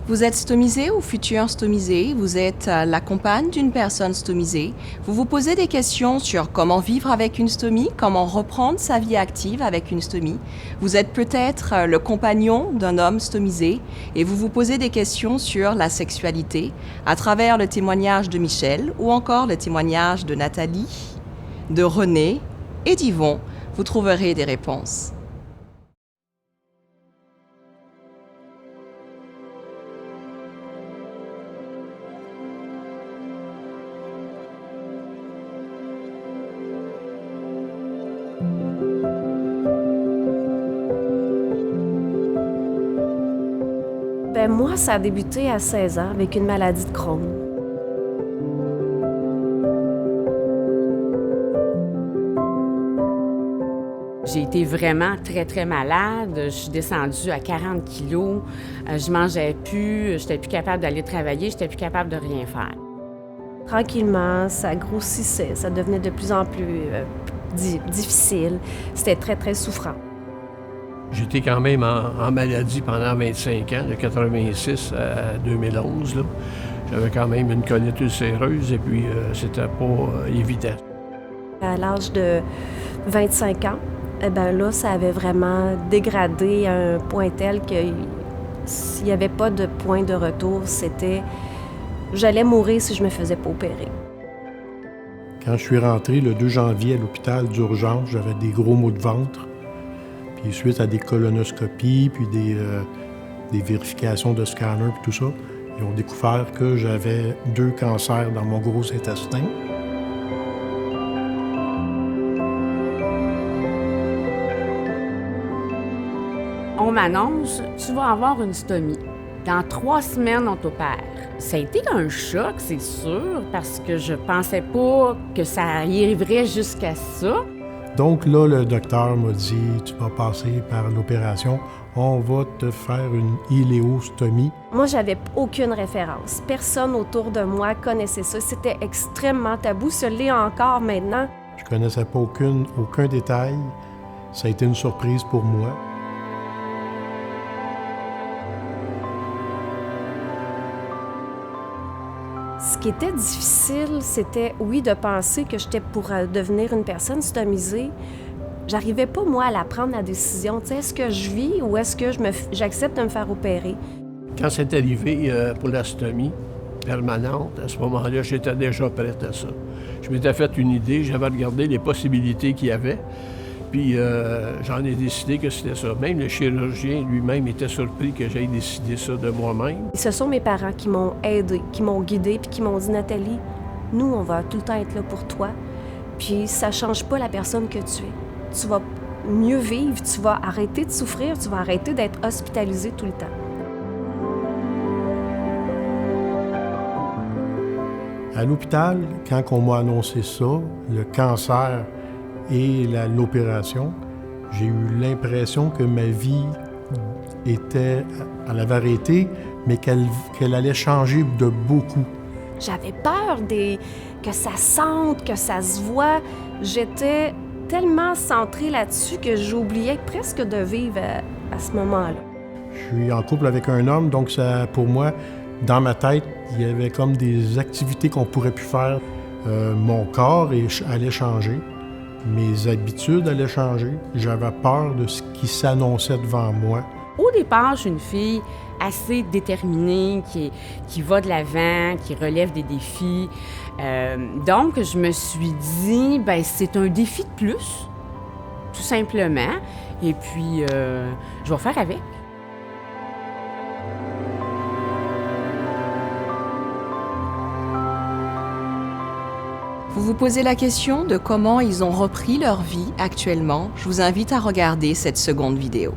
Vous êtes stomisé ou futur stomisé, vous êtes la compagne d'une personne stomisée, vous vous posez des questions sur comment vivre avec une stomie, comment reprendre sa vie active avec une stomie. Vous êtes peut-être le compagnon d'un homme stomisé et vous vous posez des questions sur la sexualité à travers le témoignage de Michel ou encore le témoignage de Nathalie, de René et d'Yvon. Vous trouverez des réponses. Moi, ça a débuté à 16 ans avec une maladie de Crohn. J'ai été vraiment très, très malade. Je suis descendue à 40 kilos. Je mangeais plus, j'étais plus capable d'aller travailler, j'étais plus capable de rien faire. Tranquillement, ça grossissait, ça devenait de plus en plus difficile. C'était très, très souffrant. J'étais quand même en maladie pendant 25 ans, de 86 à 2011. Là. J'avais quand même une colite ulcéreuse et puis c'était pas évident. À l'âge de 25 ans, là, ça avait vraiment dégradé à un point tel que s'il n'y avait pas de point de retour, c'était j'allais mourir si je me faisais pas opérer. Quand je suis rentré le 2 janvier à l'hôpital d'urgence, j'avais des gros maux de ventre. Puis suite à des colonoscopies, puis des vérifications de scanner, puis tout ça, ils ont découvert que j'avais 2 cancers dans mon gros intestin. On m'annonce, tu vas avoir une stomie. Dans 3 semaines, on t'opère. Ça a été un choc, c'est sûr, parce que je pensais pas que ça arriverait jusqu'à ça. Donc là, le docteur m'a dit, tu vas passer par l'opération, on va te faire une iléostomie. Moi, j'avais aucune référence. Personne autour de moi connaissait ça. C'était extrêmement tabou. Ce l'est encore maintenant. Je connaissais pas aucun détail. Ça a été une surprise pour moi. Ce qui était difficile, c'était, oui, de penser que j'étais pour devenir une personne stomisée. J'arrivais pas, moi, à la prendre la décision. Tu sais, est-ce que je vis ou est-ce que j'accepte de me faire opérer? Quand c'est arrivé pour la stomie permanente, à ce moment-là, j'étais déjà prête à ça. Je m'étais fait une idée, j'avais regardé les possibilités qu'il y avait, puis j'en ai décidé que c'était ça. Même le chirurgien lui-même était surpris que j'aille décider ça de moi-même. Ce sont mes parents qui m'ont aidée, qui m'ont guidée, puis qui m'ont dit, Nathalie, nous, on va tout le temps être là pour toi, puis ça change pas la personne que tu es. Tu vas mieux vivre, tu vas arrêter de souffrir, tu vas arrêter d'être hospitalisée tout le temps. À l'hôpital, quand on m'a annoncé ça, le cancer et l'opération, j'ai eu l'impression que ma vie elle avait arrêté, mais qu'elle allait changer de beaucoup. J'avais peur que ça sente, que ça se voit. J'étais tellement centrée là-dessus que j'oubliais presque de vivre à ce moment-là. Je suis en couple avec un homme, donc ça, pour moi, dans ma tête, il y avait comme des activités qu'on pourrait plus faire. Mon corps allait changer. Mes habitudes allaient changer. J'avais peur de ce qui s'annonçait devant moi. Au départ, je suis une fille assez déterminée, qui va de l'avant, qui relève des défis. Donc, je me suis dit, c'est un défi de plus, tout simplement. Et puis, je vais faire avec. Vous vous posez la question de comment ils ont repris leur vie actuellement? Je vous invite à regarder cette seconde vidéo.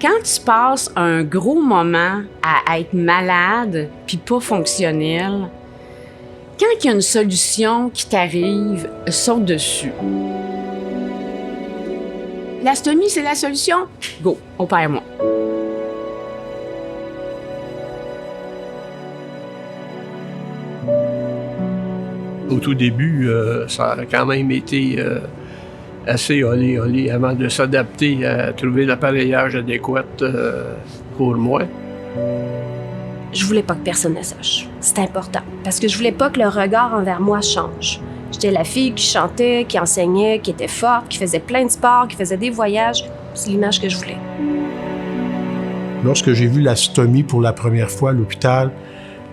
Quand tu passes un gros moment à être malade puis pas fonctionnel, quand il y a une solution qui t'arrive, saute dessus. La stomie, c'est la solution? Go, opère-moi. Au tout début, ça a quand même été assez olé avant de s'adapter à trouver l'appareillage adéquat pour moi. Je voulais pas que personne ne sache. C'est important. Parce que je voulais pas que le regard envers moi change. J'étais la fille qui chantait, qui enseignait, qui était forte, qui faisait plein de sports, qui faisait des voyages. C'est l'image que je voulais. Lorsque j'ai vu la stomie pour la première fois à l'hôpital,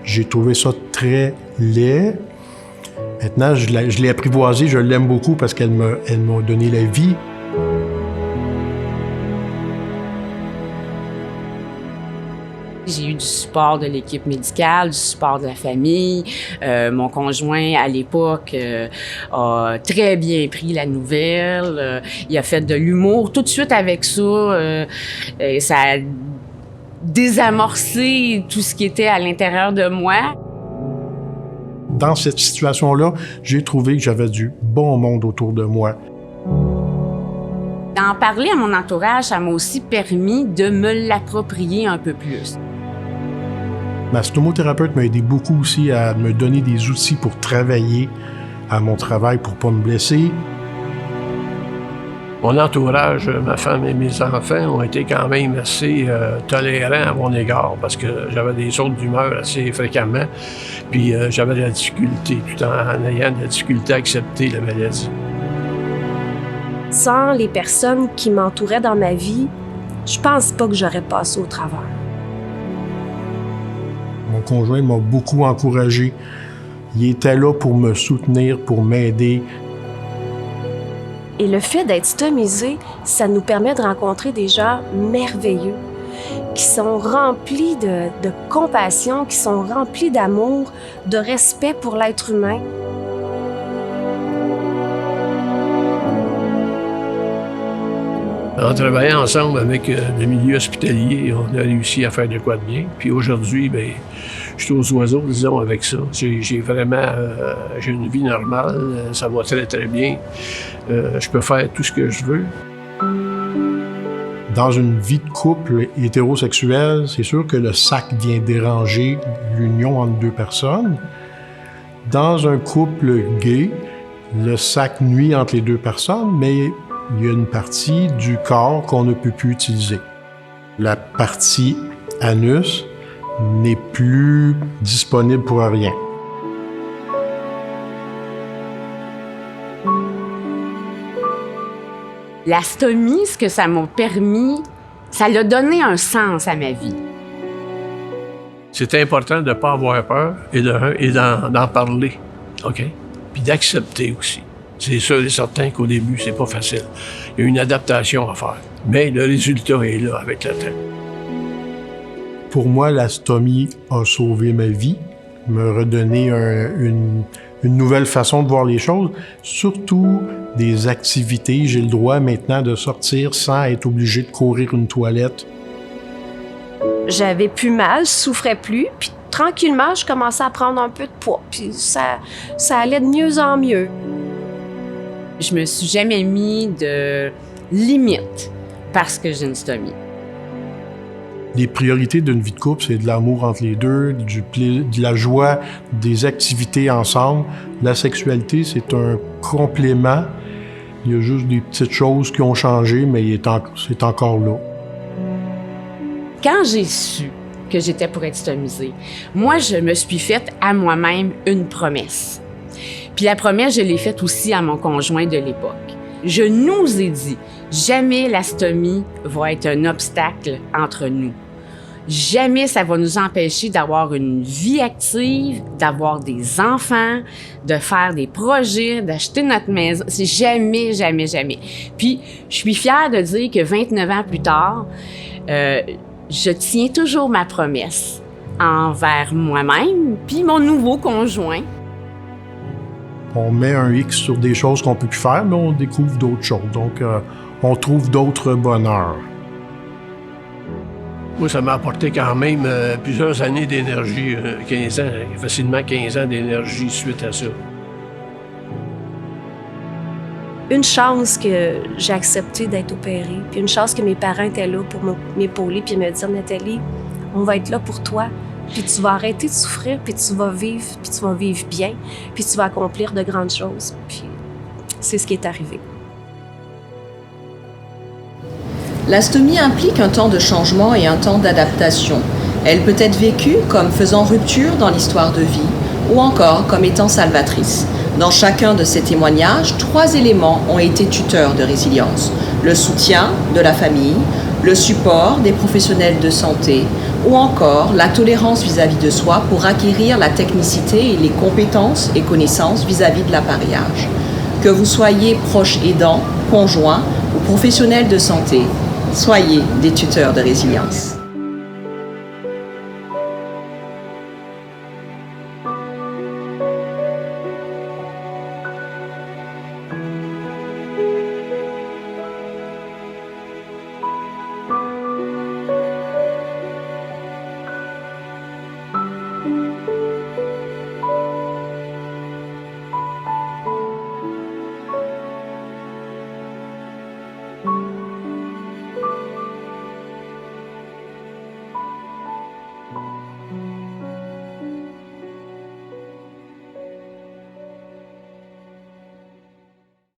j'ai trouvé ça très laid. Maintenant, je l'ai apprivoisée, je l'aime beaucoup parce qu'elle m'a donné la vie. J'ai eu du support de l'équipe médicale, du support de la famille. Mon conjoint, à l'époque, a très bien pris la nouvelle. Il a fait de l'humour tout de suite avec ça. Ça a désamorcé tout ce qui était à l'intérieur de moi. Dans cette situation-là, j'ai trouvé que j'avais du bon monde autour de moi. D'en parler à mon entourage, ça m'a aussi permis de me l'approprier un peu plus. Ma stomothérapeute m'a aidé beaucoup aussi à me donner des outils pour travailler à mon travail pour ne pas me blesser. Mon entourage, ma femme et mes enfants ont été quand même assez tolérants à mon égard parce que j'avais des sautes d'humeur assez fréquemment. Puis j'avais de la difficulté, tout en ayant de la difficulté à accepter la maladie. Sans les personnes qui m'entouraient dans ma vie, je pense pas que j'aurais passé au travers. Mon conjoint m'a beaucoup encouragé. Il était là pour me soutenir, pour m'aider. Et le fait d'être stomisé, ça nous permet de rencontrer des gens merveilleux, qui sont remplis de compassion, qui sont remplis d'amour, de respect pour l'être humain. En travaillant ensemble avec le milieu hospitalier, on a réussi à faire de quoi de bien. Puis aujourd'hui, bien, je suis aux oiseaux, disons, avec ça. J'ai vraiment j'ai une vie normale, ça va très, très bien. Je peux faire tout ce que je veux. Dans une vie de couple hétérosexuel, c'est sûr que le sac vient déranger l'union entre deux personnes. Dans un couple gay, le sac nuit entre les deux personnes, mais il y a une partie du corps qu'on ne peut plus utiliser. La partie anus n'est plus disponible pour rien. La stomie, ce que ça m'a permis, ça l'a donné un sens à ma vie. C'est important de ne pas avoir peur et d'en parler, OK? Puis d'accepter aussi. C'est sûr et certain qu'au début, c'est pas facile. Il y a une adaptation à faire. Mais le résultat est là avec le temps. Pour moi, la stomie a sauvé ma vie, me redonné une nouvelle façon de voir les choses, surtout des activités. J'ai le droit maintenant de sortir sans être obligé de courir une toilette. J'avais plus mal, je souffrais plus, puis tranquillement, je commençais à prendre un peu de poids, puis ça allait de mieux en mieux. Je me suis jamais mis de limite parce que j'ai une stomie. Les priorités d'une vie de couple, c'est de l'amour entre les deux, de la joie, des activités ensemble. La sexualité, c'est un complément. Il y a juste des petites choses qui ont changé, mais c'est encore là. Quand j'ai su que j'étais pour être stomisée, moi, je me suis faite à moi-même une promesse. Puis la promesse, je l'ai faite aussi à mon conjoint de l'époque. Je nous ai dit, jamais la stomie va être un obstacle entre nous. Jamais ça va nous empêcher d'avoir une vie active, d'avoir des enfants, de faire des projets, d'acheter notre maison. C'est jamais, jamais, jamais. Puis, je suis fière de dire que 29 ans plus tard, je tiens toujours ma promesse envers moi-même puis mon nouveau conjoint. On met un X sur des choses qu'on ne peut plus faire, mais on découvre d'autres choses. Donc, on trouve d'autres bonheurs. Moi, ça m'a apporté quand même plusieurs années d'énergie, 15 ans, facilement 15 ans d'énergie suite à ça. une chance que j'ai accepté d'être opérée, puis une chance que mes parents étaient là pour m'épauler, puis me dire « Nathalie, on va être là pour toi, puis tu vas arrêter de souffrir, puis tu vas vivre bien, puis tu vas accomplir de grandes choses. » Puis c'est ce qui est arrivé. La stomie implique un temps de changement et un temps d'adaptation. Elle peut être vécue comme faisant rupture dans l'histoire de vie ou encore comme étant salvatrice. Dans chacun de ces témoignages, 3 éléments ont été tuteurs de résilience. Le soutien de la famille, le support des professionnels de santé ou encore la tolérance vis-à-vis de soi pour acquérir la technicité et les compétences et connaissances vis-à-vis de l'appareillage. Que vous soyez proche aidant, conjoint ou professionnel de santé, soyez des tuteurs de résilience.